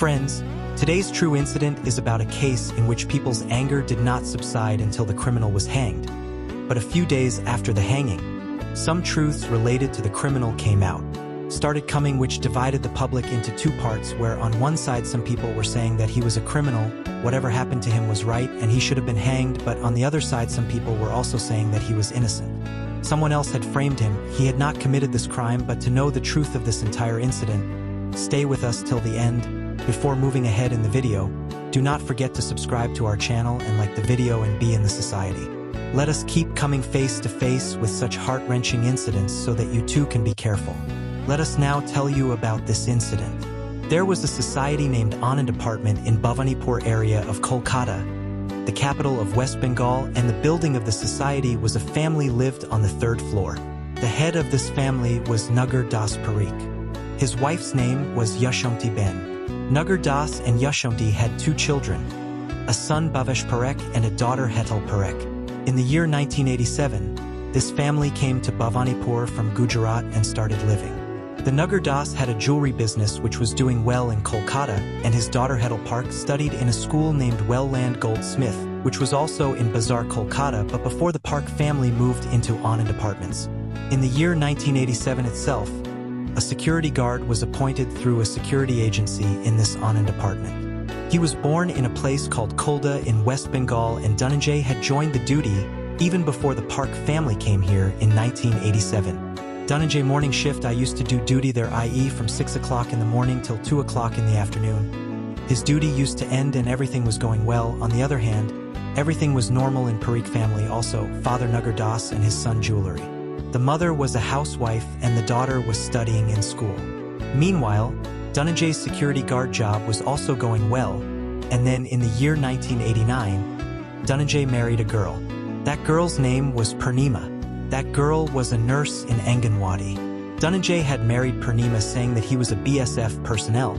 Friends, today's true incident is about a case in which people's anger did not subside until the criminal was hanged. But a few days after the hanging, some truths related to the criminal came out, started coming, which divided the public into two parts, where on one side some people were saying that he was a criminal, whatever happened to him was right, and he should have been hanged, but on the other side some people were also saying that he was innocent. Someone else had framed him, he had not committed this crime. But to know the truth of this entire incident, stay with us till the end. Before moving ahead in the video, do not forget to subscribe to our channel and like the video and be in the society. Let us keep coming face to face with such heart-wrenching incidents so that you too can be careful. Let us now tell you about this incident. There was a society named Anand apartment in Bhowanipore area of Kolkata, the capital of West Bengal, and the building of the society was a family lived on the third floor. The head of this family was Nagar Das Parekh. His wife's name was Yashomti Ben. Nagar Das and Yashomti had two children, a son Bhavesh Parekh and a daughter Hetal Parekh. In the year 1987, this family came to Bhowanipore from Gujarat and started living. The Nagar Das had a jewelry business which was doing well in Kolkata, and his daughter Hetal Parekh studied in a school named Welland Goldsmith, which was also in Bazaar, Kolkata, but before the Parekh family moved into Anand apartments. In the year 1987 itself, a security guard was appointed through a security agency in this Anand apartment. He was born in a place called Kolkata in West Bengal, and Dhananjay had joined the duty even before the Parekh family came here in 1987. Dhananjay morning shift. I used to do duty there, i.e. from 6 o'clock in the morning till 2 o'clock in the afternoon. His duty used to end and everything was going well. On the other hand, everything was normal in Parekh family also, father Nagar Das and his son jewelry. The mother was a housewife and the daughter was studying in school. Meanwhile, Dhananjay's security guard job was also going well, and then in the year 1989, Dhananjay married a girl. That girl's name was Purnima. That girl was a nurse in Anganwadi. Dhananjay had married Purnima saying that he was a BSF personnel,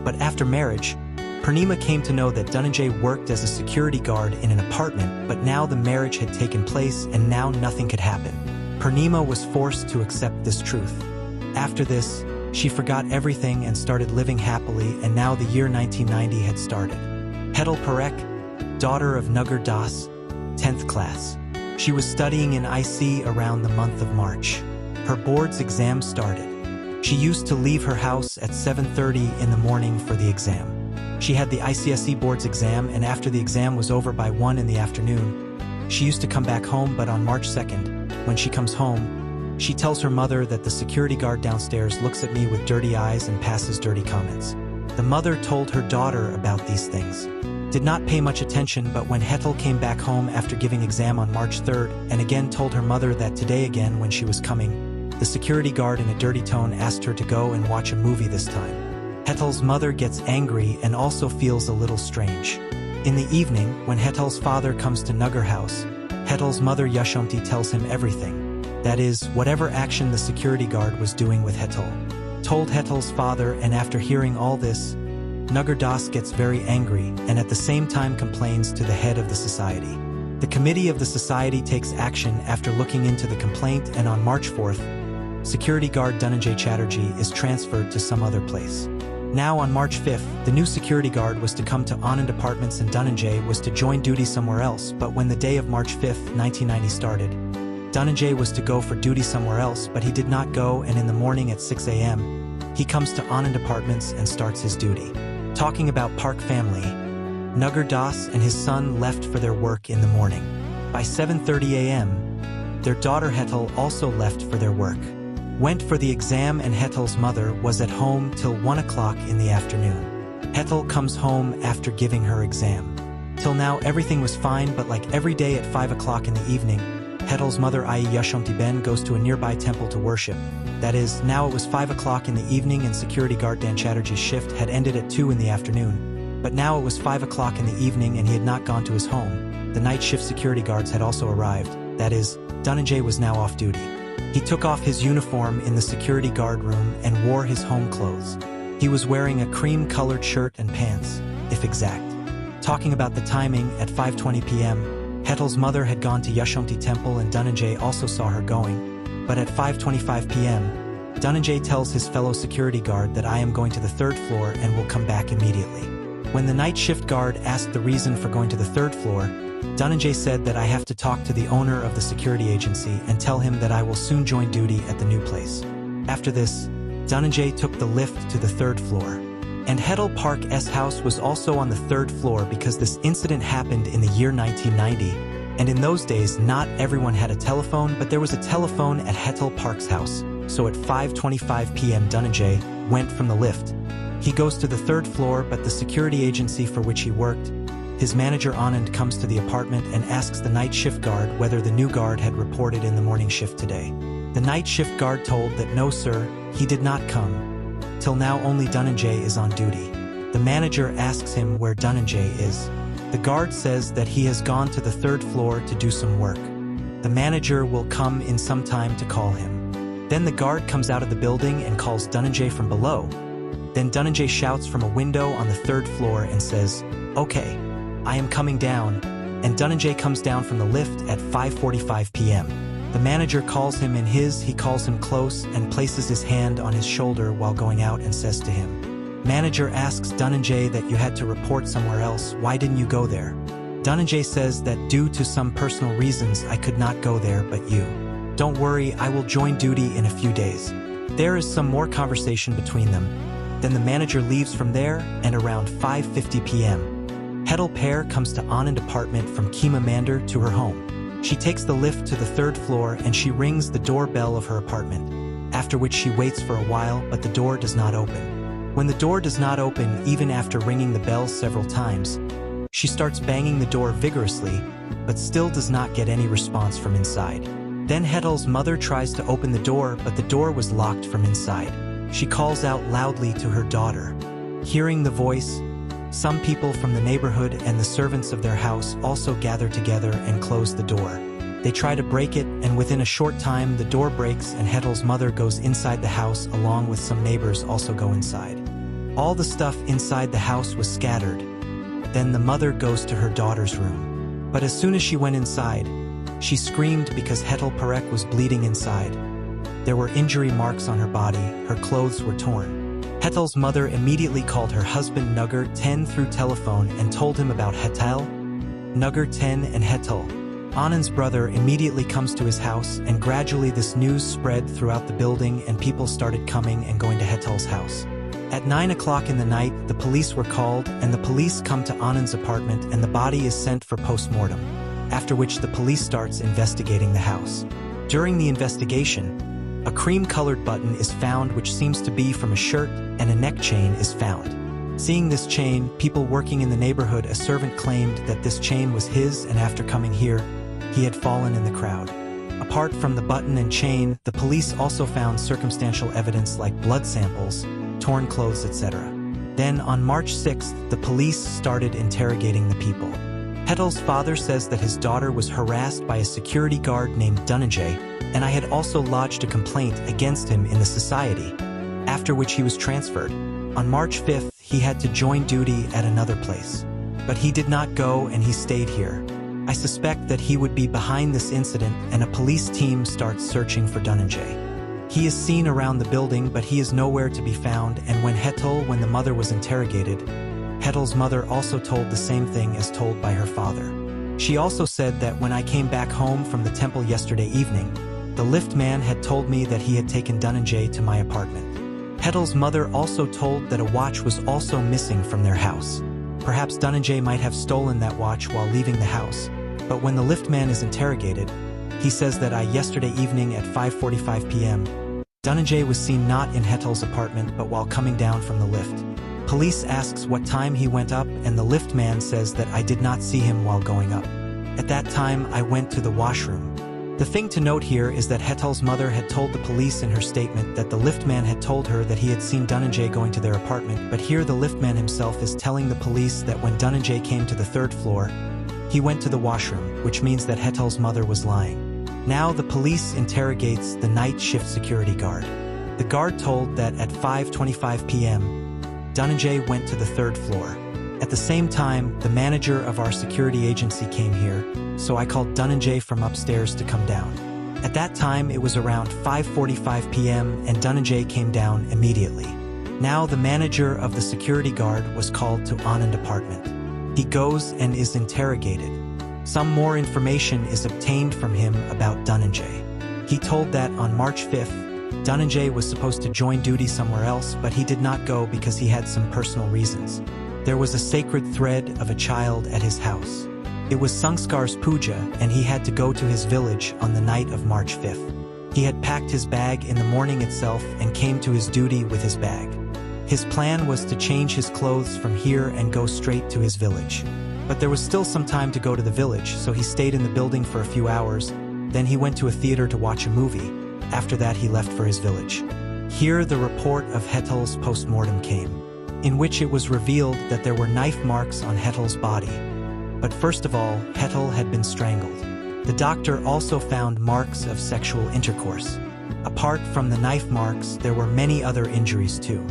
but after marriage, Purnima came to know that Dhananjay worked as a security guard in an apartment, but now the marriage had taken place and now nothing could happen. Purnima was forced to accept this truth. After this, she forgot everything and started living happily, and now the year 1990 had started. Hetal Parekh, daughter of Nagar Das, 10th class. She was studying in IC around the month of March. Her board's exam started. She used to leave her house at 7:30 in the morning for the exam. She had the ICSE board's exam, and after the exam was over by 1 in the afternoon, she used to come back home. But on March 2nd, when she comes home, she tells her mother that the security guard downstairs looks at me with dirty eyes and passes dirty comments. The mother told her daughter about these things. Did not pay much attention, but when Hetal came back home after giving exam on March 3rd and again told her mother that today again when she was coming, the security guard in a dirty tone asked her to go and watch a movie this time. Hetal's mother gets angry and also feels a little strange. In the evening, when Hetal's father comes to Nagar house, Hetal's mother Yashomti tells him everything. That is, whatever action the security guard was doing with Hetal. Told Hetal's father, and after hearing all this, Nagar Das gets very angry and at the same time complains to the head of the society. The committee of the society takes action after looking into the complaint, and on March 4th, security guard Dhananjoy Chatterjee is transferred to some other place. Now on March 5th, the new security guard was to come to Anand apartments and Dhananjay was to join duty somewhere else, but when the day of March 5th, 1990 started, Dhananjay was to go for duty somewhere else, but he did not go, and in the morning at 6 a.m., he comes to Anand apartments and starts his duty. Talking about Parekh family, Nagar Das and his son left for their work in the morning. By 7:30 a.m., their daughter Hetal also left for their work. Went for the exam, and Hetal's mother was at home till 1 o'clock in the afternoon. Hetal comes home after giving her exam. Till now everything was fine, but like every day at 5 o'clock in the evening, Hetal's mother i.e. Yashomti Ben goes to a nearby temple to worship. That is, now it was 5 o'clock in the evening and security guard Dan Chatterjee's shift had ended at 2 in the afternoon. But now it was 5 o'clock in the evening and he had not gone to his home. The night shift security guards had also arrived. That is, Dhananjay was now off duty. He took off his uniform in the security guard room and wore his home clothes. He was wearing a cream-colored shirt and pants, if exact. Talking about the timing, at 5:20 p.m., Hetal's mother had gone to Yashomti temple and Dhananjay also saw her going. But at 5:25 p.m., Dhananjay tells his fellow security guard that I am going to the third floor and will come back immediately. When the night shift guard asked the reason for going to the third floor, Dhananjay said that I have to talk to the owner of the security agency and tell him that I will soon join duty at the new place. After this, Dhananjay took the lift to the third floor. And Hetal Parekh's house was also on the third floor because this incident happened in the year 1990, and in those days not everyone had a telephone, but there was a telephone at Hetal Parekh's house. So at 5:25 p.m. Dhananjay went from the lift. He goes to the third floor, but the security agency for which he worked, his manager Anand comes to the apartment and asks the night shift guard whether the new guard had reported in the morning shift today. The night shift guard told that no sir, he did not come. Till now only Dhananjay is on duty. The manager asks him where Dhananjay is. The guard says that he has gone to the third floor to do some work. The manager will come in some time to call him. Then the guard comes out of the building and calls Dhananjay from below. Then Dhananjay shouts from a window on the third floor and says, "Okay, I am coming down," and Dhananjay comes down from the lift at 5:45 p.m. The manager calls him in he calls him close and places his hand on his shoulder while going out and says to him, "Manager asks Dhananjay that you had to report somewhere else, why didn't you go there?" Dhananjay says that due to some personal reasons I could not go there, but you. Don't worry, I will join duty in a few days. There is some more conversation between them. Then the manager leaves from there, and around 5:50 p.m. Hetal Parekh comes to Anand apartment from Kima Mandar to her home. She takes the lift to the third floor and she rings the doorbell of her apartment, after which she waits for a while, but the door does not open. When the door does not open, even after ringing the bell several times, she starts banging the door vigorously, but still does not get any response from inside. Then Hetal's mother tries to open the door, but the door was locked from inside. She calls out loudly to her daughter. Hearing the voice, some people from the neighborhood and the servants of their house also gather together and close the door. They try to break it, and within a short time the door breaks and Hetal's mother goes inside the house along with some neighbors also go inside. All the stuff inside the house was scattered. Then the mother goes to her daughter's room. But as soon as she went inside, she screamed because Hetal Parekh was bleeding inside. There were injury marks on her body, her clothes were torn. Hetal's mother immediately called her husband Nagar 10 through telephone and told him about Hetal. Nagar 10 and Hetal, Anand's brother, immediately comes to his house, and gradually this news spread throughout the building and people started coming and going to Hetal's house. At 9 o'clock in the night, the police were called, and the police come to Anand's apartment and the body is sent for post-mortem, after which the police starts investigating the house. During the investigation, a cream-colored button is found which seems to be from a shirt, and a neck chain is found. Seeing this chain, people working in the neighborhood, a servant claimed that this chain was his, and after coming here, he had fallen in the crowd. Apart from the button and chain, the police also found circumstantial evidence like blood samples, torn clothes, etc. Then on March 6th, the police started interrogating the people. Hetal's father says that his daughter was harassed by a security guard named Dhananjay, and I had also lodged a complaint against him in the society, after which he was transferred. On March 5th, he had to join duty at another place. But he did not go and he stayed here. I suspect that he would be behind this incident, and a police team starts searching for Dhananjay. He is seen around the building, but he is nowhere to be found, and when the mother was interrogated, Hetal's mother also told the same thing as told by her father. She also said that when I came back home from the temple yesterday evening, the lift man had told me that he had taken Dhananjay to my apartment. Hetal's mother also told that a watch was also missing from their house. Perhaps Dhananjay might have stolen that watch while leaving the house, but when the lift man is interrogated, he says that yesterday evening at 5:45 p.m., Dhananjay was seen not in Hetal's apartment but while coming down from the lift. Police asks what time he went up, and the lift man says that I did not see him while going up. At that time, I went to the washroom. The thing to note here is that Hetal's mother had told the police in her statement that the lift man had told her that he had seen Dhananjay going to their apartment, but here the lift man himself is telling the police that when Dhananjay came to the third floor, he went to the washroom, which means that Hetal's mother was lying. Now the police interrogates the night shift security guard. The guard told that at 5:25 p.m., Dhananjay went to the third floor. At the same time, the manager of our security agency came here, so I called Dhananjay from upstairs to come down. At that time, it was around 5:45 p.m. and Dhananjay came down immediately. Now the manager of the security guard was called to Anand apartment. He goes and is interrogated. Some more information is obtained from him about Dhananjay. He told that on March 5th, Dhananjay was supposed to join duty somewhere else, but he did not go because he had some personal reasons. There was a sacred thread of a child at his house. It was Sangskar's puja, and he had to go to his village on the night of March 5th. He had packed his bag in the morning itself and came to his duty with his bag. His plan was to change his clothes from here and go straight to his village. But there was still some time to go to the village, so he stayed in the building for a few hours. Then he went to a theater to watch a movie. After that, he left for his village. Here, the report of Hetal's post-mortem came, in which it was revealed that there were knife marks on Hetal's body. But first of all, Hetal had been strangled. The doctor also found marks of sexual intercourse. Apart from the knife marks, there were many other injuries too.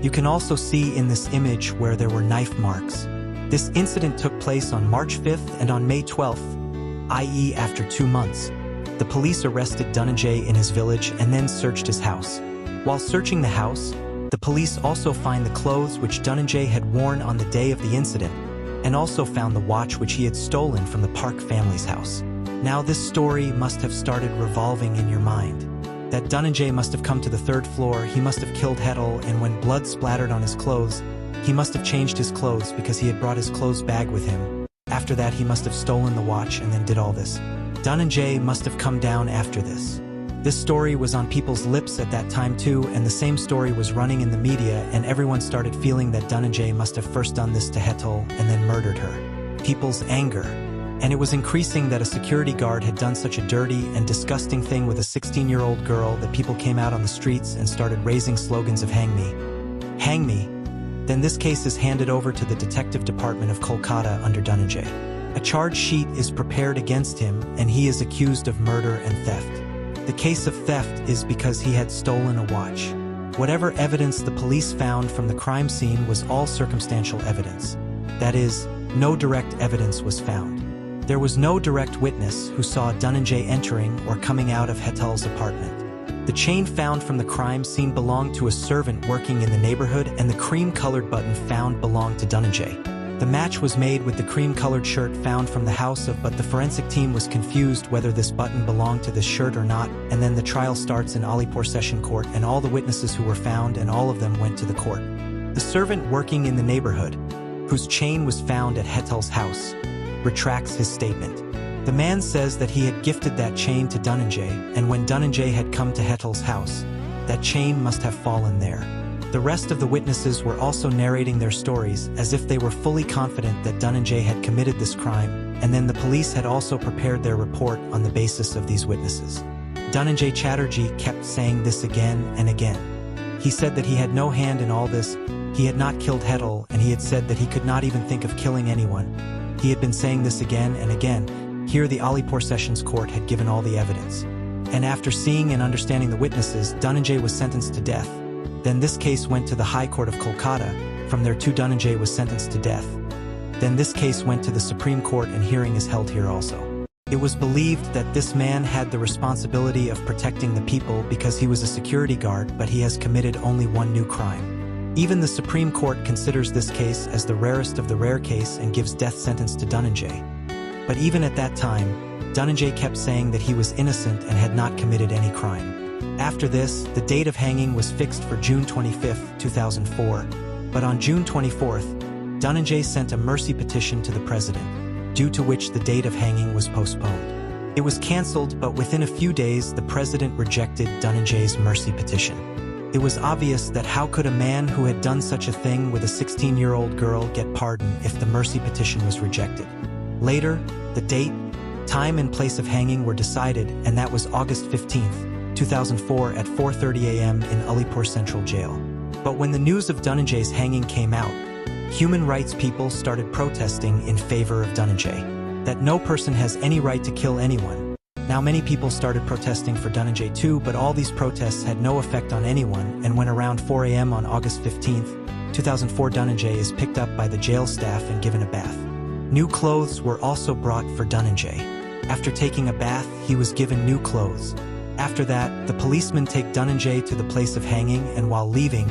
You can also see in this image where there were knife marks. This incident took place on March 5th and on May 12th, i.e. after 2 months. The police arrested Dhananjay in his village and then searched his house. While searching the house, the police also find the clothes which Dhananjay had worn on the day of the incident, and also found the watch which he had stolen from the Parekh family's house. Now this story must have started revolving in your mind. That Dhananjay must have come to the 3rd floor, he must have killed Hetal, and when blood splattered on his clothes, he must have changed his clothes because he had brought his clothes bag with him. After that, he must have stolen the watch and then did all this. Dhananjay must have come down after this. This story was on people's lips at that time too, and the same story was running in the media, and everyone started feeling that Dhananjay must have first done this to Hetal and then murdered her. People's anger. And it was increasing that a security guard had done such a dirty and disgusting thing with a 16-year-old girl that people came out on the streets and started raising slogans of "Hang me. Hang me." Then this case is handed over to the detective department of Kolkata under Dhananjay. A charge sheet is prepared against him, and he is accused of murder and theft. The case of theft is because he had stolen a watch. Whatever evidence the police found from the crime scene was all circumstantial evidence. That is, no direct evidence was found. There was no direct witness who saw Dhananjay entering or coming out of Hetal's apartment. The chain found from the crime scene belonged to a servant working in the neighborhood, and the cream-colored button found belonged to Dhananjay. The match was made with the cream-colored shirt found from the house of, but the forensic team was confused whether this button belonged to this shirt or not, and then the trial starts in Alipore Session Court, and all the witnesses who were found and all of them went to the court. The servant working in the neighborhood, whose chain was found at Hetal's house, retracts his statement. The man says that he had gifted that chain to Dhananjay, and when Dhananjay had come to Hetal's house, that chain must have fallen there. The rest of the witnesses were also narrating their stories as if they were fully confident that Dhananjay had committed this crime, and then the police had also prepared their report on the basis of these witnesses. Dhananjoy Chatterjee kept saying this again and again. He said that he had no hand in all this, he had not killed Hetal, and he had said that he could not even think of killing anyone. He had been saying this again and again. Here the Alipore Sessions Court had given all the evidence. And after seeing and understanding the witnesses, Dhananjay was sentenced to death. Then this case went to the High Court of Kolkata. From there too Dhananjay was sentenced to death. Then this case went to the Supreme Court, and hearing is held here also. It was believed that this man had the responsibility of protecting the people because he was a security guard, but he has committed only one new crime. Even the Supreme Court considers this case as the rarest of the rare case and gives death sentence to Dhananjay. But even at that time, Dhananjay kept saying that he was innocent and had not committed any crime. After this, the date of hanging was fixed for June 25, 2004, but on June 24th, Dhananjay sent a mercy petition to the president, due to which the date of hanging was postponed. It was cancelled, but within a few days the president rejected Dhananjay's mercy petition. It was obvious that how could a man who had done such a thing with a 16-year-old girl get pardon if the mercy petition was rejected? Later, the date, time and place of hanging were decided, and that was August 15th, 2004 at 4:30 a.m. in Alipore Central Jail. But when the news of Dhananjay's hanging came out, human rights people started protesting in favor of Dhananjay, that no person has any right to kill anyone. Now many people started protesting for Dhananjay too, but all these protests had no effect on anyone, and when around 4 a.m. on August 15th, 2004 Dhananjay is picked up by the jail staff and given a bath. New clothes were also brought for Dhananjay. After taking a bath, he was given new clothes. After that, the policemen take Dhananjay to the place of hanging, and while leaving,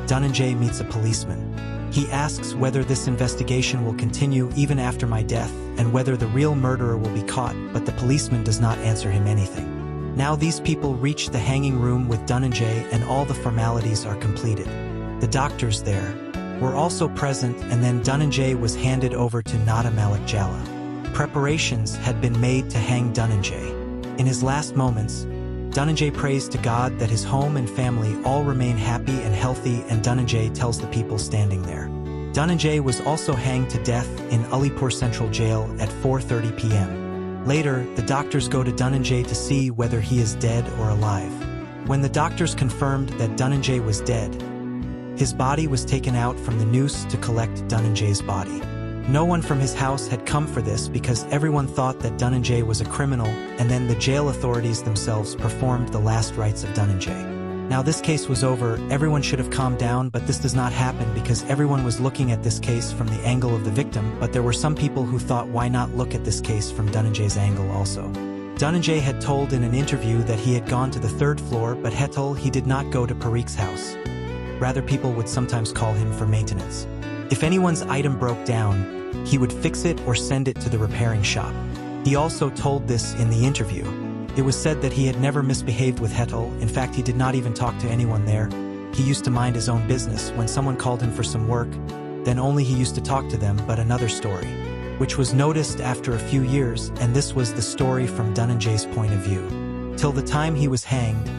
Dhananjay meets a policeman. He asks whether this investigation will continue even after my death, and whether the real murderer will be caught, but the policeman does not answer him anything. Now these people reach the hanging room with Dhananjay, and all the formalities are completed. The doctors there were also present, and then Dhananjay was handed over to Nada Malik Jala. Preparations had been made to hang Dhananjay. In his last moments, Dhananjay prays to God that his home and family all remain happy and healthy, and Dhananjay tells the people standing there. Dhananjay was also hanged to death in Alipur Central Jail at 4:30 p.m. Later, the doctors go to Dhananjay to see whether he is dead or alive. When the doctors confirmed that Dhananjay was dead, his body was taken out from the noose to collect Dhananjay's body. No one from his house had come for this because everyone thought that Dhananjay was a criminal, and then the jail authorities themselves performed the last rites of Dhananjay. Now this case was over, everyone should have calmed down, but this does not happen because everyone was looking at this case from the angle of the victim, but there were some people who thought why not look at this case from Dhananjay's angle also. Dhananjay had told in an interview that he had gone to the 3rd floor, but Hetal he did not go to Parekh's house. Rather, people would sometimes call him for maintenance. If anyone's item broke down, he would fix it or send it to the repairing shop. He also told this in the interview. It was said that he had never misbehaved with Hetal. In fact, he did not even talk to anyone there. He used to mind his own business. When someone called him for some work, then only he used to talk to them. But another story, which was noticed after a few years, and this was the story from Dhananjay's point of view. Till the time he was hanged,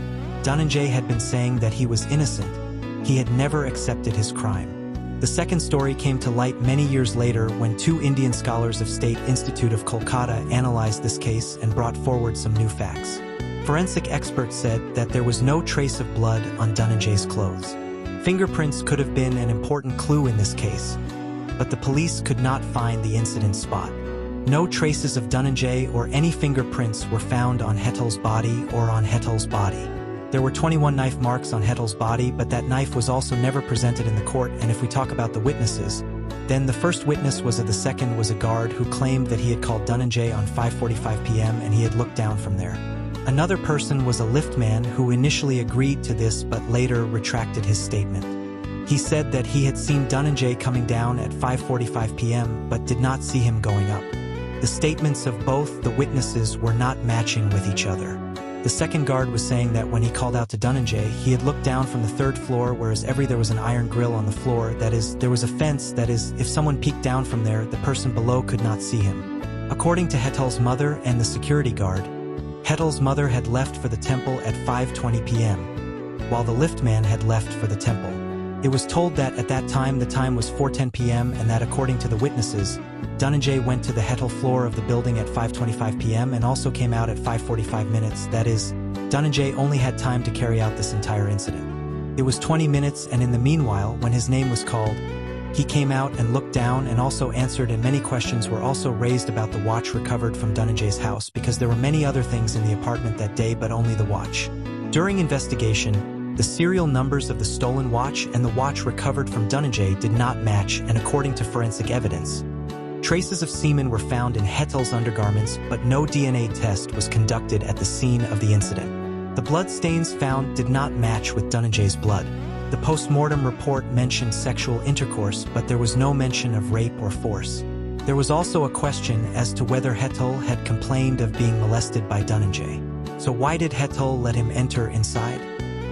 Dhananjay had been saying that he was innocent. He had never accepted his crime. The second story came to light many years later when 2 Indian scholars of State Institute of Kolkata analyzed this case and brought forward some new facts. Forensic experts said that there was no trace of blood on Dhananjay's clothes. Fingerprints could have been an important clue in this case, but the police could not find the incident spot. No traces of Dhananjay or any fingerprints were found on Hetal's body or on Hetal's body. There were 21 knife marks on Hetal's body, but that knife was also never presented in the court. And if we talk about the witnesses, then the first witness was the second was a guard who claimed that he had called Dhananjay on 5:45 p.m. and he had looked down from there. Another person was a liftman who initially agreed to this but later retracted his statement. He said that he had seen Dhananjay coming down at 5:45 p.m. but did not see him going up. The statements of both the witnesses were not matching with each other. The second guard was saying that when he called out to Dhananjay, he had looked down from the 3rd floor, whereas there was an iron grill on the floor. That is, there was a fence. That is, if someone peeked down from there, the person below could not see him. According to Hetal's mother and the security guard, Hetal's mother had left for the temple at 5:20 p.m., while the liftman had left for the temple. It was told that at that time the time was 4:10 p.m. and that according to the witnesses, Dhananjay went to the Hetal floor of the building at 5:25 p.m. and also came out at 5:45 minutes. That is, Dhananjay only had time to carry out this entire incident. It was 20 minutes, and in the meanwhile, when his name was called, he came out and looked down and also answered, and many questions were also raised about the watch recovered from Dhananjay's house because there were many other things in the apartment that day but only the watch. During investigation, the serial numbers of the stolen watch and the watch recovered from Dhananjay did not match, and according to forensic evidence, traces of semen were found in Hetal's undergarments, but no DNA test was conducted at the scene of the incident. The blood stains found did not match with Dhananjay's blood. The post-mortem report mentioned sexual intercourse, but there was no mention of rape or force. There was also a question as to whether Hetal had complained of being molested by Dhananjay. So why did Hetal let him enter inside?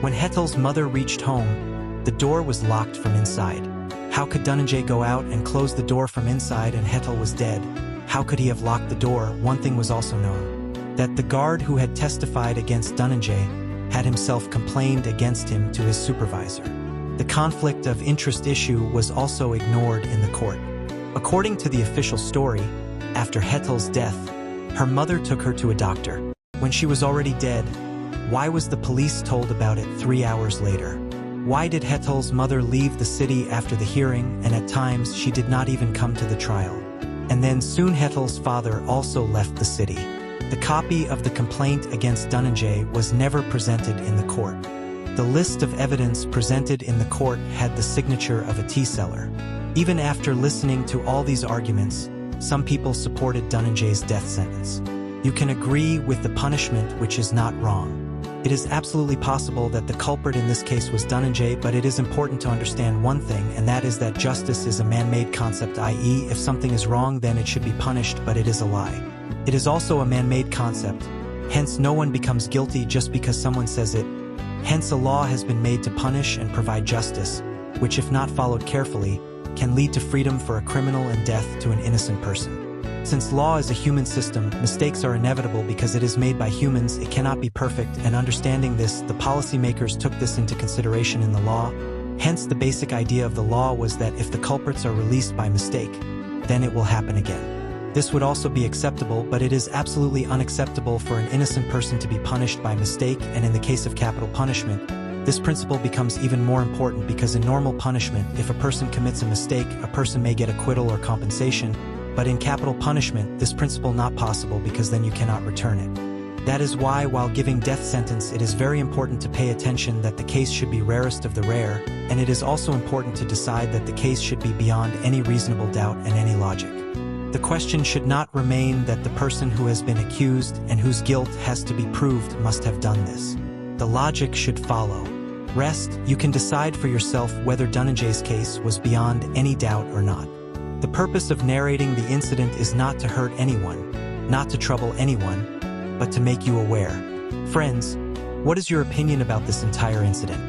When Hetal's mother reached home, the door was locked from inside. How could Dhananjay go out and close the door from inside and Hetal was dead? How could he have locked the door? One thing was also known, that the guard who had testified against Dhananjay had himself complained against him to his supervisor. The conflict of interest issue was also ignored in the court. According to the official story, after Hetal's death, her mother took her to a doctor. When she was already dead, why was the police told about it 3 hours later? Why did Hetal's mother leave the city after the hearing, and at times she did not even come to the trial? And then soon Hetal's father also left the city. The copy of the complaint against Dhananjay was never presented in the court. The list of evidence presented in the court had the signature of a tea seller. Even after listening to all these arguments, some people supported Dhananjay's death sentence. You can agree with the punishment, which is not wrong. It is absolutely possible that the culprit in this case was Dhananjay, but it is important to understand one thing, and that is that justice is a man-made concept, i.e., if something is wrong, then it should be punished, but it is a lie. It is also a man-made concept, hence no one becomes guilty just because someone says it. Hence a law has been made to punish and provide justice, which if not followed carefully, can lead to freedom for a criminal and death to an innocent person. Since law is a human system, mistakes are inevitable because it is made by humans, it cannot be perfect, and understanding this, the policymakers took this into consideration in the law. Hence the basic idea of the law was that if the culprits are released by mistake, then it will happen again. This would also be acceptable, but it is absolutely unacceptable for an innocent person to be punished by mistake, and in the case of capital punishment, this principle becomes even more important because in normal punishment, if a person commits a mistake, a person may get acquittal or compensation, but in capital punishment, this principle not possible because then you cannot return it. That is why while giving death sentence, it is very important to pay attention that the case should be rarest of the rare, and it is also important to decide that the case should be beyond any reasonable doubt and any logic. The question should not remain that the person who has been accused and whose guilt has to be proved must have done this. The logic should follow. Rest, you can decide for yourself whether Dhananjay's case was beyond any doubt or not. The purpose of narrating the incident is not to hurt anyone, not to trouble anyone, but to make you aware. Friends, what is your opinion about this entire incident?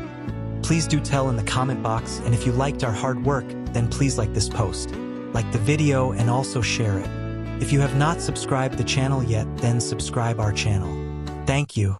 Please do tell in the comment box, and if you liked our hard work, then please like this post, like the video, and also share it. If you have not subscribed the channel yet, then subscribe our channel. Thank you.